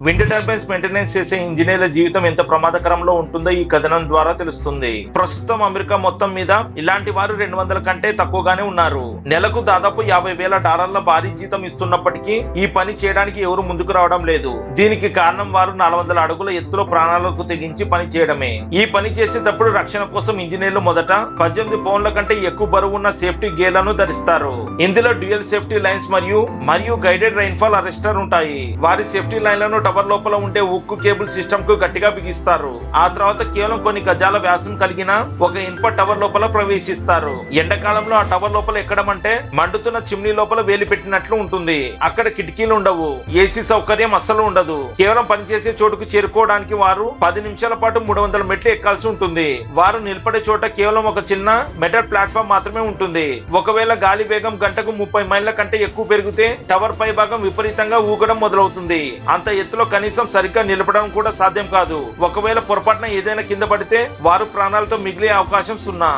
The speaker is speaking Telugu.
విండ్ టర్బైన్స్ మెయింటెనెన్స్ చేసే ఇంజనీర్ల జీవితం ఎంత ప్రమాదకరంలో ఉంటుందో ఈ కథనం ద్వారా తెలుస్తుంది. ప్రస్తుతం అమెరికా మొత్తం మీద ఇలాంటి వారు 200 కంటే తక్కువగానే ఉన్నారు. నెలకు దాదాపు $50,000 భారీ జీతం ఇస్తున్నప్పటికీ ఈ పని చేయడానికి ఎవరు ముందుకు రావడం లేదు. దీనికి కారణం వారు 400 అడుగుల ఎత్తులో ప్రాణాలకు తెగించి పని చేయడమే. ఈ పని చేసేటప్పుడు రక్షణ కోసం ఇంజనీర్లు మొదట 18 పౌండ్ల కంటే ఎక్కువ బరువు ఉన్న సేఫ్టీ గేర్లను ధరిస్తారు. ఇందులో డ్యూయల్ సేఫ్టీ లైన్స్ మరియు గైడెడ్ రైన్ఫాల్ అరెస్టర్ ఉంటాయి. వారి సేఫ్టీ లైన్లను టవర్ లోపల ఉండే ఉక్కు కేబుల్ సిస్టమ్ కు గట్టిగా బిగిస్తారు. ఆ తర్వాత కేవలం కొన్ని గజాల వ్యాసం కలిగిన ఒక ఇనుప టవర్ లోపల ప్రవేశిస్తారు. ఎండాకాలంలో ఆ టవర్ లోపల ఎక్కడం అంటే మండుతున్న చిమ్నీ లోపల వేలి పెట్టినట్లు ఉంటుంది. అక్కడ కిటికీలు ఉండవు, ఏసీ సౌకర్యం అస్సలు ఉండదు. కేవలం పనిచేసే చోటుకు చేరుకోవడానికి వారు 10 నిమిషాల పాటు 300 మెట్లు ఎక్కాల్సి ఉంటుంది. వారు నిలబడే చోట కేవలం ఒక చిన్న మెటల్ ప్లాట్ఫామ్ మాత్రమే ఉంటుంది. ఒకవేళ గాలి వేగం గంటకు 30 మైళ్ళ కంటే ఎక్కువ పెరిగితే టవర్ పై భాగం విపరీతంగా ఊగడం మొదలవుతుంది. అంత ఎత్తులో కనీసం సరిగ్గా నిలబడడం కూడా సాధ్యం కాదు. ఒకవేళ పొరపాటున ఏదైనా కింద పడితే వారు ప్రాణాలతో మిగిలే అవకాశం సున్నా.